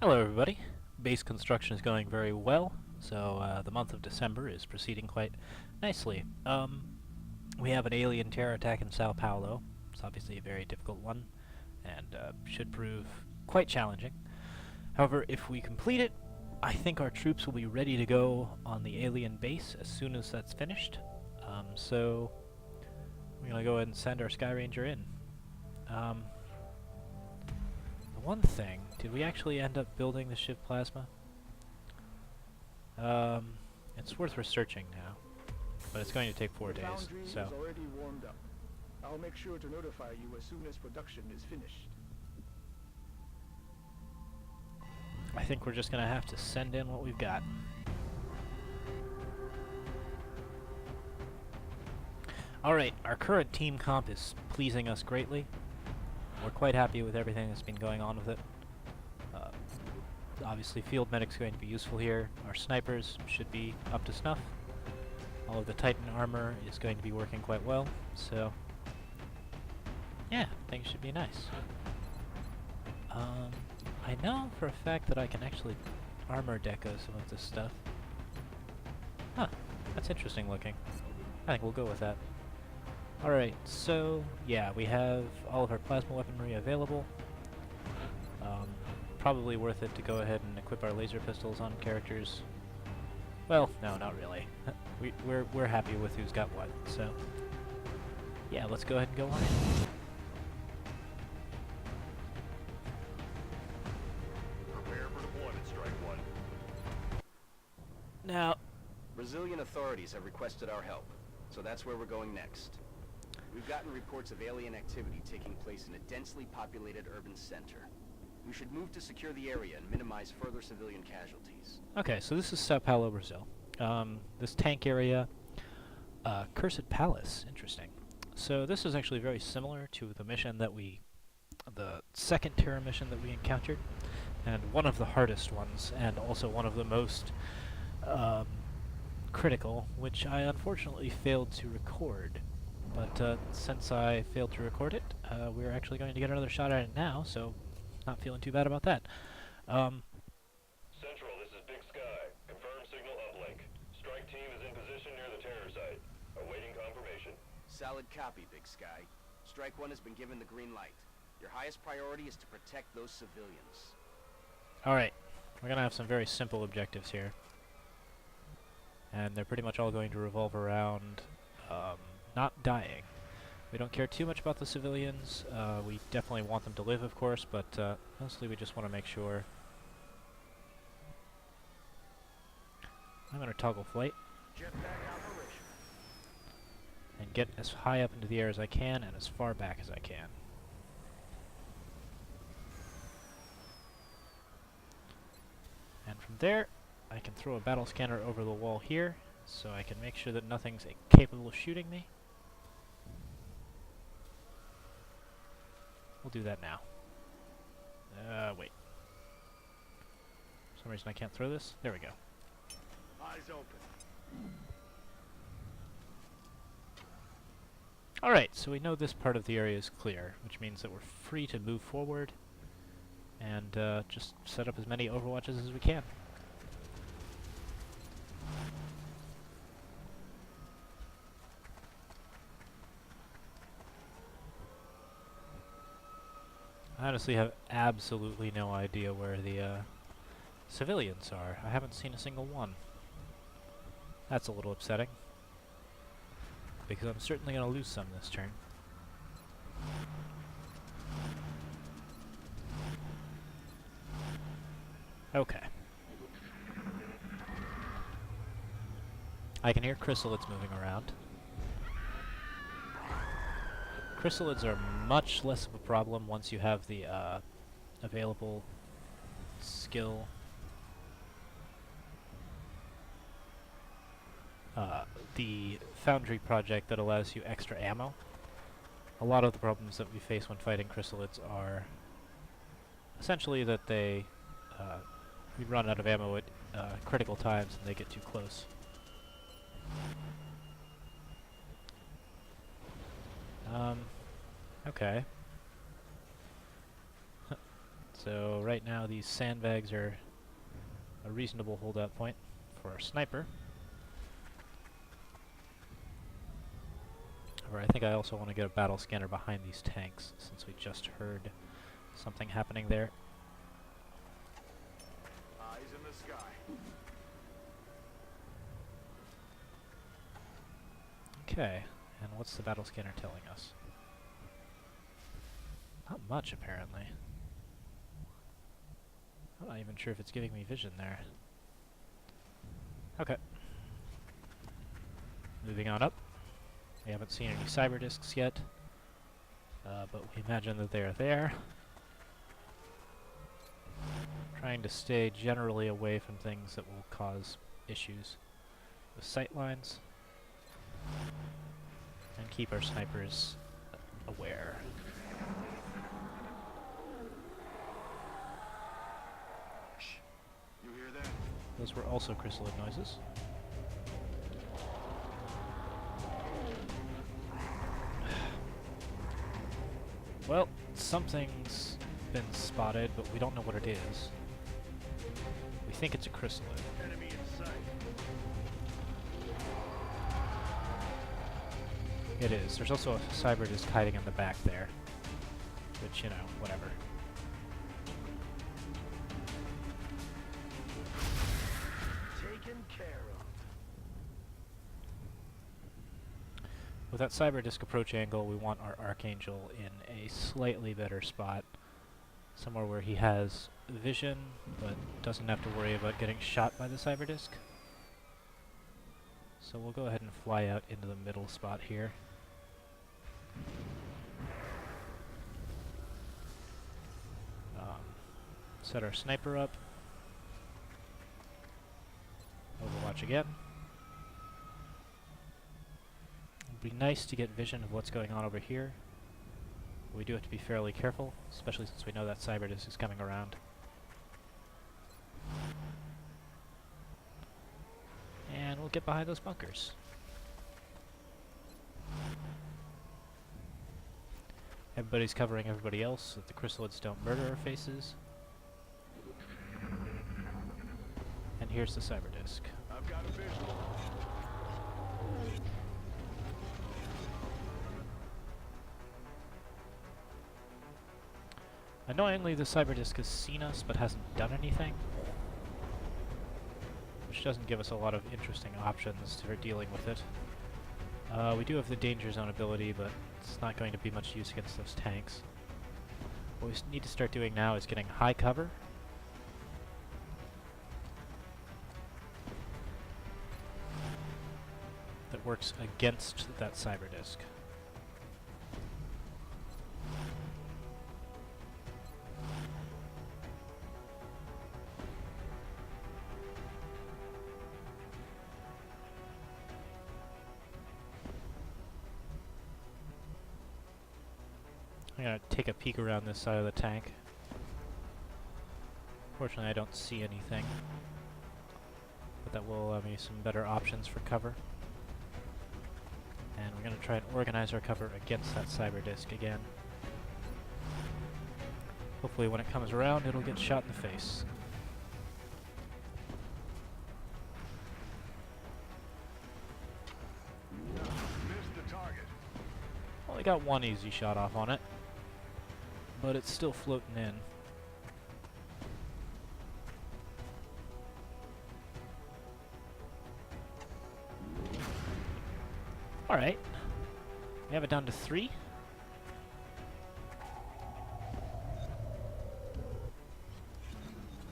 Hello everybody. Base construction is going very well, so the month of December is proceeding quite nicely. We have an alien terror attack in Sao Paulo. It's obviously a very difficult one, and should prove quite challenging. However, if we complete it, I think our troops will be ready to go on the alien base as soon as that's finished. So we're going to go ahead and send our Sky Ranger in. The one thing, did we actually end up building the shiv plasma? It's worth researching now, but it's going to take 4 days, so... is already warmed up. I'll make sure to notify you as soon as production is finished. I think we're just going to have to send in what we've got. Alright, our current team comp is pleasing us greatly. We're quite happy with everything that's been going on with it. Obviously, field medic's going to be useful here. Our snipers should be up to snuff. All of the Titan armor is going to be working quite well, so... yeah, things should be nice. I know for a fact that I can actually armor deco some of this stuff. Huh, that's interesting looking. I think we'll go with that. Alright, so, yeah, we have all of our plasma weaponry available. Probably worth it to go ahead and equip our laser pistols on characters. Well, no, not really. We're happy with who's got what, so... yeah, let's go ahead and go on it. Prepare for deployment, Strike One. Now... Brazilian authorities have requested our help, so that's where we're going next. We've gotten reports of alien activity taking place in a densely populated urban center. We should move to secure the area and minimize further civilian casualties. okay, so this is Sao Paulo, Brazil. This tank area... Cursed Palace, interesting. So this is actually very similar to the mission that the second terror mission that we encountered, and one of the hardest ones, and also one of the most critical, which I unfortunately failed to record. But since I failed to record it, we're actually going to get another shot at it now, so not feeling too bad about that. Central, this is Big Sky. Confirm signal uplink. Strike team is in position near the terror site. Awaiting confirmation. Solid copy, Big Sky. Strike One has been given the green light. Your highest priority is to protect those civilians. Alright, we're going to have some very simple objectives here. And they're pretty much all going to revolve around not dying. We don't care too much about the civilians. We definitely want them to live, of course, but mostly we just want to make sure. I'm going to toggle flight and get as high up into the air as I can and as far back as I can. And from there, I can throw a battle scanner over the wall here, so I can make sure that nothing's capable of shooting me. We'll do that now. Wait. For some reason I can't throw this. There we go. Eyes open. Alright, so we know this part of the area is clear, which means that we're free to move forward and just set up as many overwatches as we can. I honestly have absolutely no idea where the civilians are. I haven't seen a single one. That's a little upsetting, because I'm certainly going to lose some this turn. Okay. I can hear chrysalids moving around. Chrysalids are much less of a problem once you have the available skill. The Foundry project that allows you extra ammo. A lot of the problems that we face when fighting chrysalids are essentially that we run out of ammo at critical times and they get too close. Okay. So right now these sandbags are a reasonable holdout point for our sniper. However, I think I also want to get a battle scanner behind these tanks, since we just heard something happening there. Eyes in the sky. Okay, and what's the battle scanner telling us? Not much, apparently. I'm not even sure if it's giving me vision there. Okay. Moving on up. We haven't seen any cyber discs yet, but we imagine that they are there. Trying to stay generally away from things that will cause issues with sight lines, and keep our snipers aware. You hear that? Those were also chrysalid noises. Well, something's been spotted, but we don't know what it is. We think it's a chrysalid. Enemy in sight. It is. There's also a cyber disc hiding in the back there. Which, you know, whatever. Taken care of. With that cyber disc approach angle, we want our Archangel in a slightly better spot. Somewhere where he has vision, but doesn't have to worry about getting shot by the cyber disc. So we'll go ahead and fly out into the middle spot here. Set our sniper up. Overwatch again. It'd be nice to get vision of what's going on over here. We do have to be fairly careful, especially since we know that cyber disc is coming around. And we'll get behind those bunkers. Everybody's covering everybody else so that the chrysalids don't murder our faces. And here's the cyber disc. I've got a visual. Annoyingly, the cyber disc has seen us but hasn't done anything, which doesn't give us a lot of interesting options for dealing with it. We do have the danger zone ability, but it's not going to be much use against those tanks. What we need to start doing now is getting high cover. That works against that cyber disc. I'm gonna take a peek around this side of the tank. Fortunately, I don't see anything, but that will allow me some better options for cover. And we're gonna try and organize our cover against that cyber disc again. Hopefully when it comes around, it'll get shot in the face. Missed the target. Only got one easy shot off on it, but it's still floating in. Alright, we have it down to 3.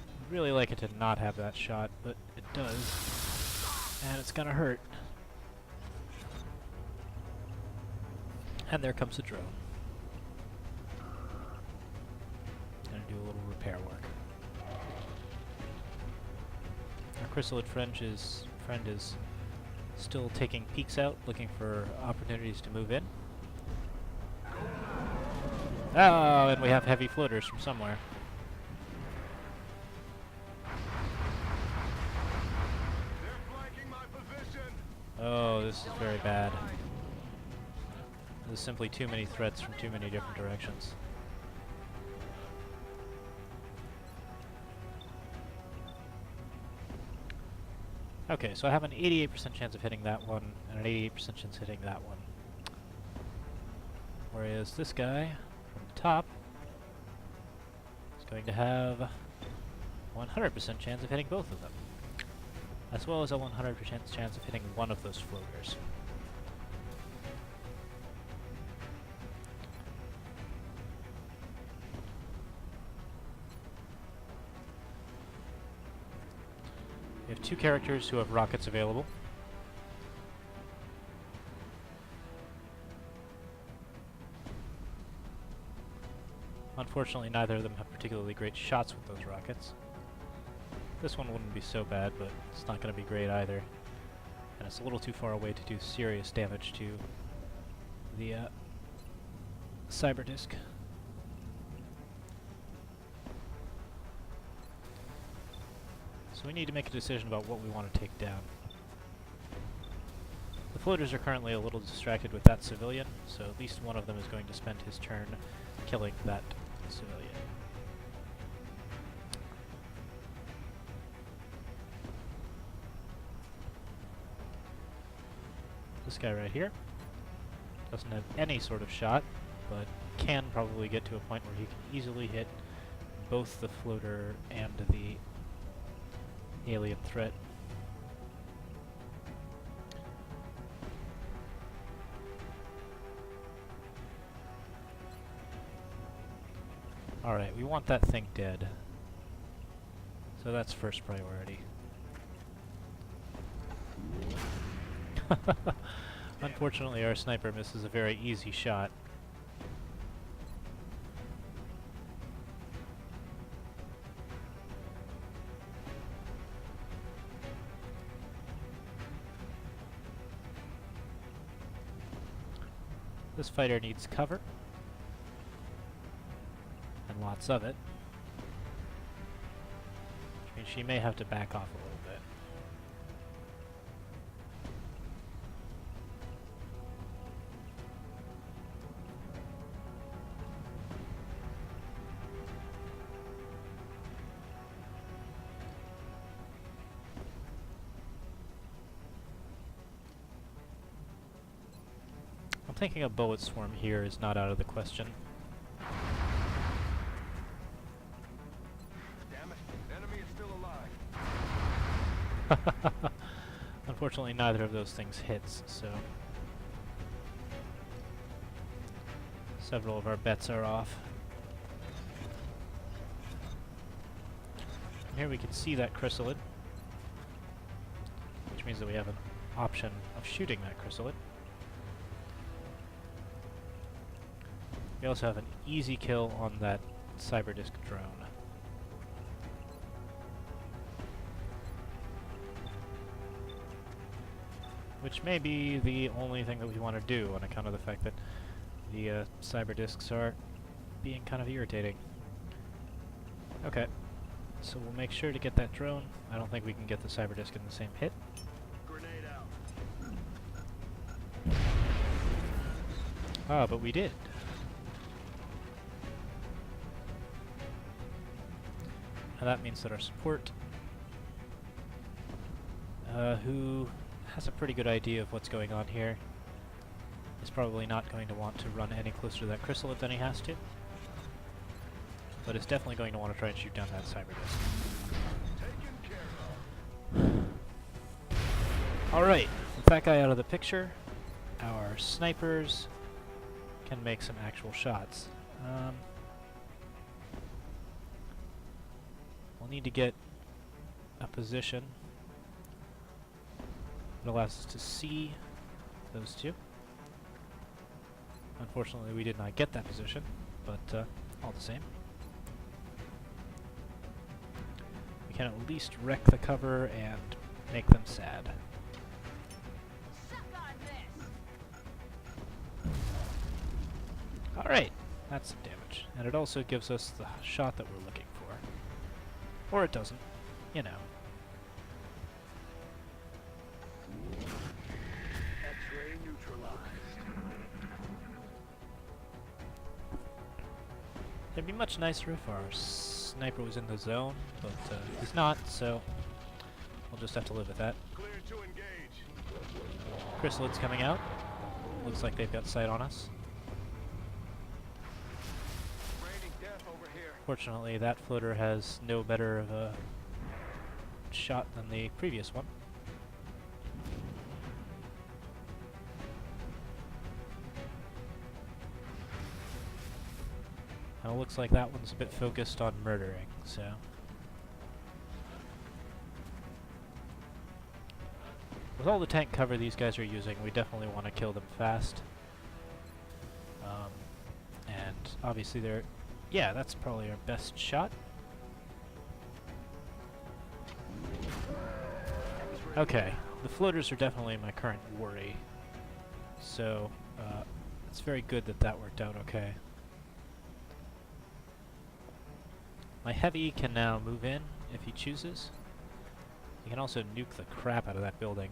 I'd really like it to not have that shot, but it does, and it's gonna hurt. And there comes the drone. Gonna do a little repair work. Our chrysalid friend is still taking peeks out, looking for opportunities to move in. Oh, and we have heavy floaters from somewhere. They're flanking my position. Oh, this is very bad. There's simply too many threats from too many different directions. Okay, so I have an 88% chance of hitting that one, and an 88% chance of hitting that one. Whereas this guy, from the top, is going to have 100% chance of hitting both of them, as well as a 100% chance of hitting one of those floaters. We have 2 characters who have rockets available. Unfortunately, neither of them have particularly great shots with those rockets. This one wouldn't be so bad, but it's not going to be great either. And it's a little too far away to do serious damage to the cyber disk. So we need to make a decision about what we want to take down. The floaters are currently a little distracted with that civilian, so at least one of them is going to spend his turn killing that civilian. This guy right here doesn't have any sort of shot, but can probably get to a point where he can easily hit both the floater and the alien threat. Alright, we want that thing dead. So that's first priority. Unfortunately, our sniper misses a very easy shot. This fighter needs cover. And lots of it. Which means she may have to back off a little bit. I'm thinking a bullet swarm here is not out of the question. Damn it, the enemy is still alive. Unfortunately, neither of those things hits, so several of our bets are off. And here we can see that chrysalid, which means that we have an option of shooting that chrysalid. We also have an easy kill on that cyber disk drone. Which may be the only thing that we want to do on account of the fact that the cyber disks are being kind of irritating. Okay, so we'll make sure to get that drone. I don't think we can get the cyber disk in the same hit. Grenade out. Ah, but we did. And that means that our support, who has a pretty good idea of what's going on here, is probably not going to want to run any closer to that chrysalid than he has to, but is definitely going to want to try and shoot down that cyber disk. Taken care of. Alright, with that guy out of the picture, our snipers can make some actual shots. We'll need to get a position that allows us to see those two. Unfortunately, we did not get that position, but all the same. We can at least wreck the cover and make them sad. Alright, that's some damage. And it also gives us the shot that we're looking for. Or it doesn't, you know. X-ray neutralized. It'd be much nicer if our sniper was in the zone, but he's not, so We'll just have to live with that. Clear to engage. Chrysalids coming out. Looks like they've got sight on us. Raining death over here. Fortunately, that floater has no better of a shot than the previous one. And it looks like that one's a bit focused on murdering, so... With all the tank cover these guys are using, we definitely want to kill them fast. And obviously they're... Yeah, that's probably our best shot. Okay, the floaters are definitely my current worry. So, it's very good that that worked out okay. My heavy can now move in if he chooses. He can also nuke the crap out of that building,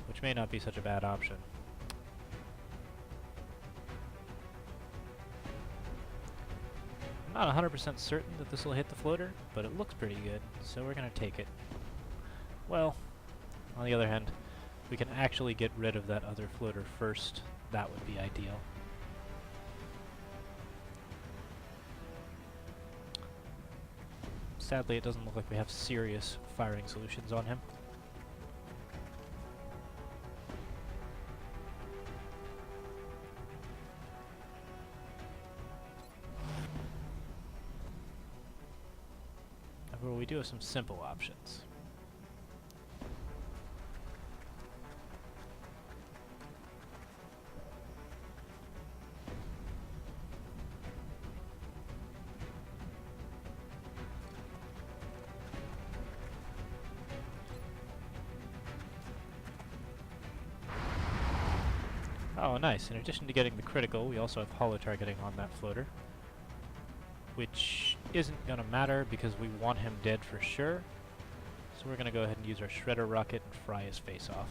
which may not be such a bad option. I'm not 100% certain that this will hit the floater, but it looks pretty good, so we're going to take it. Well, on the other hand, if we can actually get rid of that other floater first, that would be ideal. Sadly, it doesn't look like we have serious firing solutions on him. However, we do have some simple options. Oh, nice. In addition to getting the critical, we also have holo targeting on that floater, which isn't going to matter because we want him dead for sure. So we're going to go ahead and use our shredder rocket and fry his face off.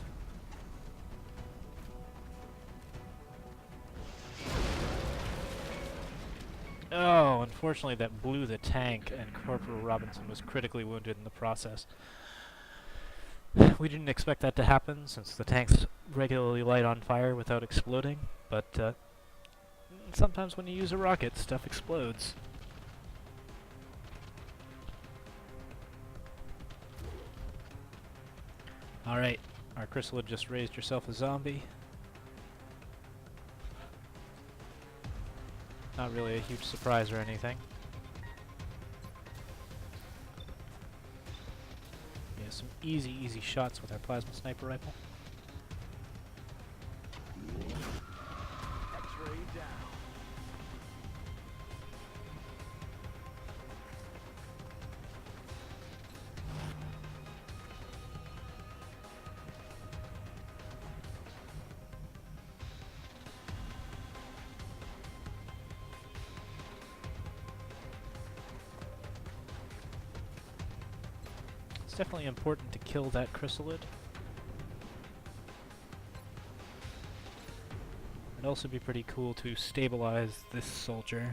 Oh, unfortunately that blew the tank and Corporal Robinson was critically wounded in the process. We didn't expect that to happen since the tanks regularly light on fire without exploding, but sometimes when you use a rocket, stuff explodes. Alright, our chrysalid just raised herself a zombie. Not really a huge surprise or anything. Yeah, some easy shots with our plasma sniper rifle. X-ray down. It's definitely important to kill that chrysalid. It'd also be pretty cool to stabilize this soldier.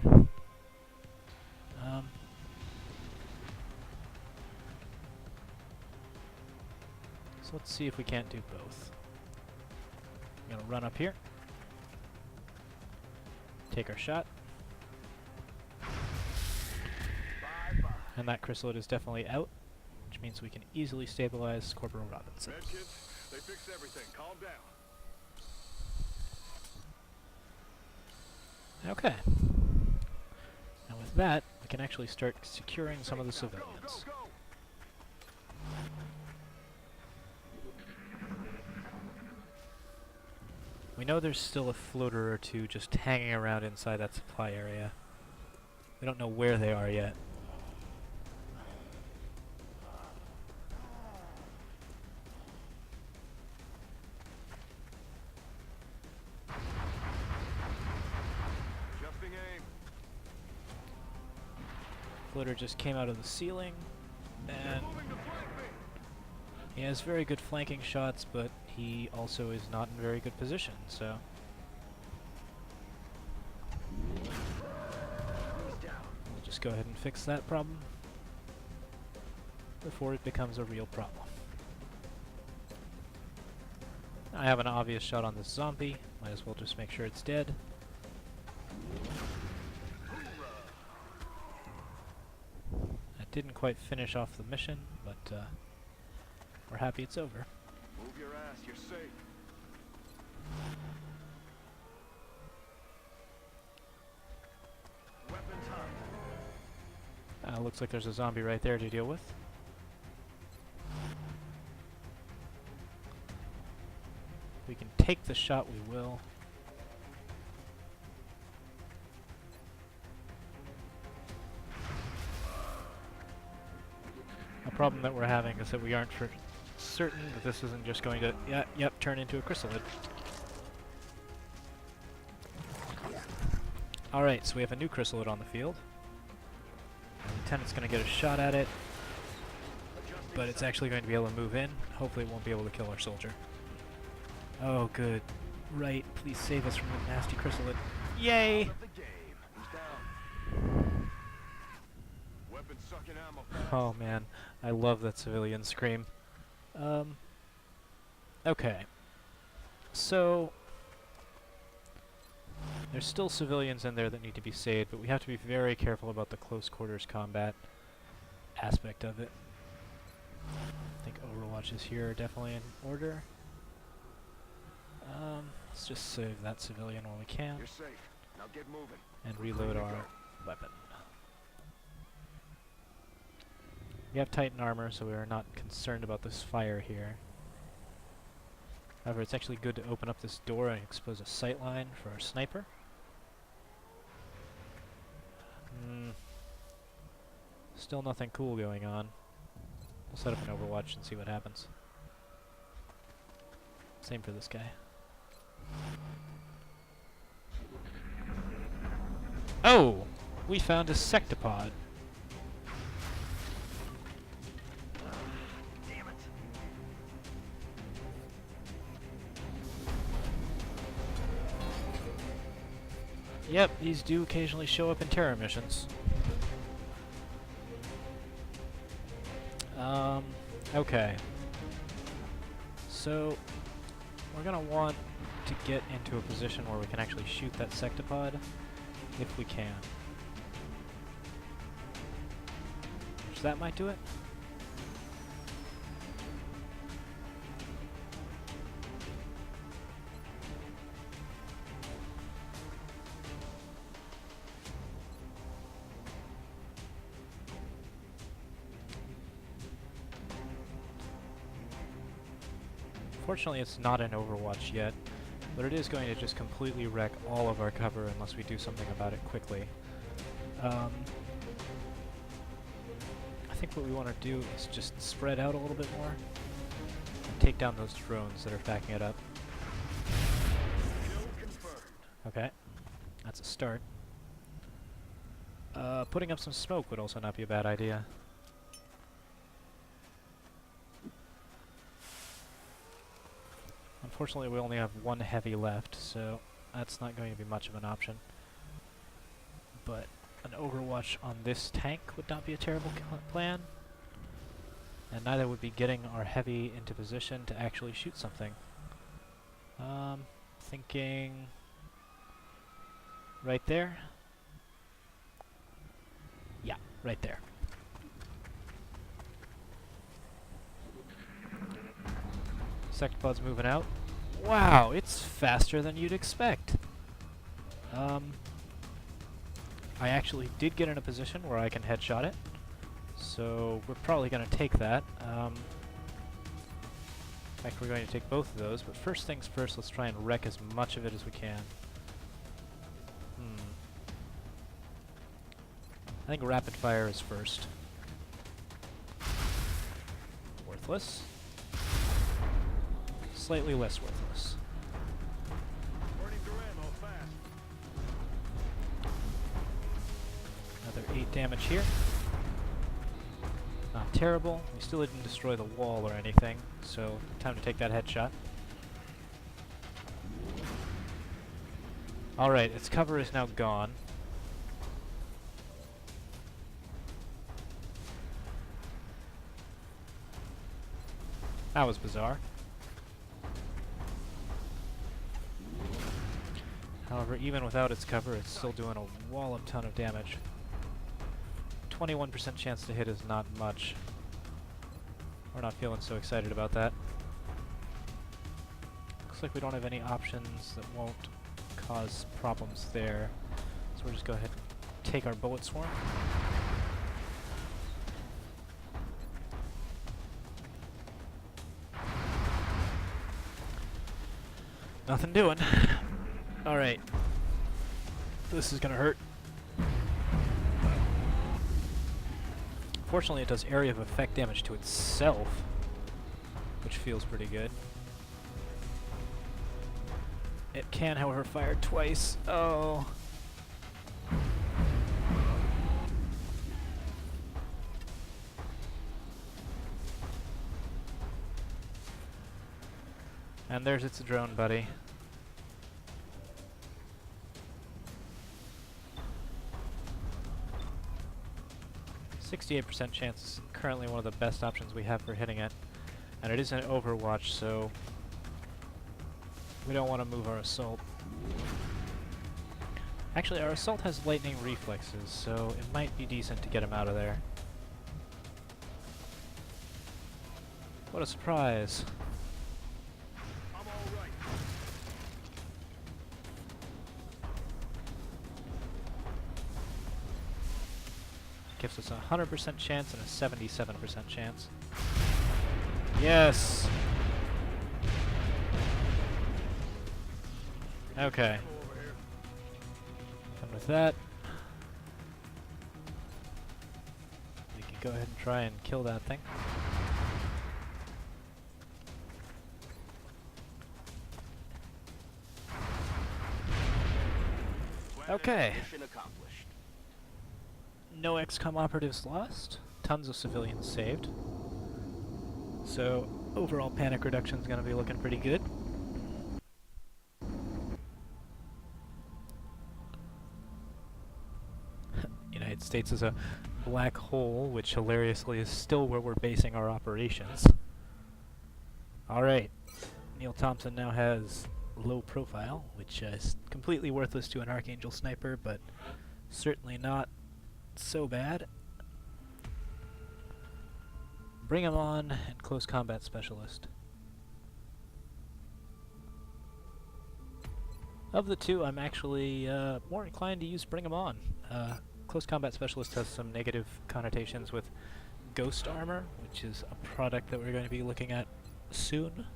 So let's see if we can't do both. I'm gonna run up here, take our shot, Bye-bye. and that chrysalid is definitely out, which means we can easily stabilize Corporal Robinson. Medkits, they fix everything. Calm down. Okay. And with that, we can actually start securing some of the civilians. Go, go, go. We know there's still a floater or two just hanging around inside that supply area. We don't know where they are yet. Adjusting aim. Floater just came out of the ceiling, and Moving to flank me. he has very good flanking shots, but he also is not in very good position, so... He's down. We'll just go ahead and fix that problem. before it becomes a real problem. I have an obvious shot on this zombie. Might as well just make sure it's dead. I didn't quite finish off the mission, but we're happy it's over. Move your ass, you're safe. Weapons hot. Looks like there's a zombie right there to deal with. If we can take the shot, we will. A problem that we're having is that we aren't for certain that this isn't just going to, turn into a chrysalid. Alright, so we have a new chrysalid on the field. The lieutenant's going to get a shot at it, but it's actually going to be able to move in. Hopefully it won't be able to kill our soldier. Oh, good. Right, please save us from the nasty chrysalid. Yay! Oh man, I love that civilian scream. Okay. So, there's still civilians in there that need to be saved, but we have to be very careful about the close quarters combat aspect of it. I think Overwatch is here, definitely in order. Let's just save that civilian while we can. You're safe. Now get moving. And reload our weapon. We have Titan armor, so we are not concerned about this fire here. However, it's actually good to open up this door and expose a sight line for our sniper. Still nothing cool going on. We'll set up an Overwatch and see what happens. Same for this guy. Oh! We found a sectopod. Yep, these do occasionally show up in terror missions. Okay. So, we're gonna want to get into a position where we can actually shoot that sectopod, if we can. So that might do it. Fortunately, it's not in Overwatch yet, but it is going to just completely wreck all of our cover unless we do something about it quickly. I think what we want to do is just spread out a little bit more and take down those drones that are backing it up. Okay, that's a start. Putting up some smoke would also not be a bad idea. Unfortunately, we only have one heavy left, so that's not going to be much of an option. But an Overwatch on this tank would not be a terrible plan, and neither would be getting our heavy into position to actually shoot something. Thinking right there. Yeah, right there. Sectopod's moving out. Wow, it's faster than you'd expect. I actually did get in a position where I can headshot it, so we're probably going to take that. In fact, we're going to take both of those, but first things first, let's try and wreck as much of it as we can. I think rapid fire is first. Worthless. Slightly less worthless. Another 8 damage here. Not terrible. We still didn't destroy the wall or anything, so time to take that headshot. Alright, its cover is now gone. That was bizarre. However, even without its cover, it's still doing a wallop ton of damage. 21% chance to hit is not much. We're not feeling so excited about that. Looks like we don't have any options that won't cause problems there. So we'll just go ahead and take our bullet swarm. Nothing doing. Alright. This is gonna hurt. Fortunately, it does area of effect damage to itself, which feels pretty good. It can, however, fire twice. Oh. And there's its drone buddy. %68 chance is currently one of the best options we have for hitting it. And it is an Overwatch, so we don't want to move our assault. Actually, our assault has lightning reflexes, so it might be decent to get him out of there. What a surprise. I'm all right. Gives us a 100% chance and a 77% chance. Yes! Okay. And with that, we can go ahead and try and kill that thing. Okay. Mission accomplished. No XCOM operatives lost. Tons of civilians saved. So overall panic reduction is going to be looking pretty good. United States is a black hole, which hilariously is still where we're basing our operations. Alright. Neil Thompson now has low profile, which is completely worthless to an Archangel sniper, but certainly not so bad. Bring him on, and close combat specialist. Of the two, I'm actually more inclined to use bring him on. Close combat specialist has some negative connotations with ghost armor, which is a product that we're going to be looking at soon.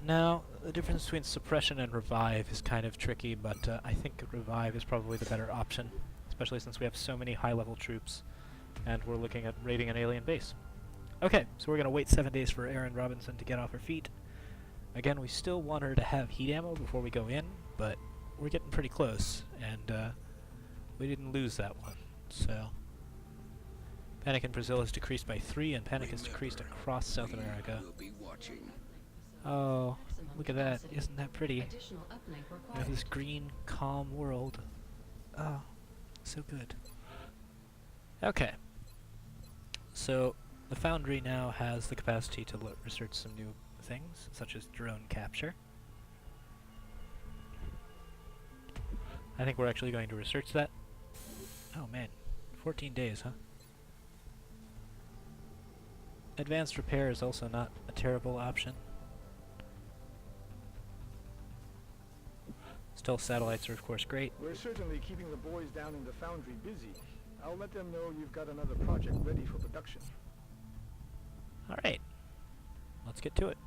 Now, the difference between suppression and revive is kind of tricky, but I think revive is probably the better option, especially since we have so many high-level troops, and we're looking at raiding an alien base. Okay, so we're going to wait 7 days for Erin Robinson to get off her feet. Again, we still want her to have heat ammo before we go in, but we're getting pretty close, and we didn't lose that one, so... Panic in Brazil has decreased by 3, and panic has decreased across South America. Oh, look at that. Isn't that pretty? We have this green, calm world. Oh, so good. Okay. So, the Foundry now has the capacity to research some new things, such as drone capture. I think we're actually going to research that. Oh man, 14 days, huh? Advanced repair is also not a terrible option. Still, satellites are of course great. We're certainly keeping the boys down in the Foundry busy. I'll let them know you've got another project ready for production. Alright, let's get to it.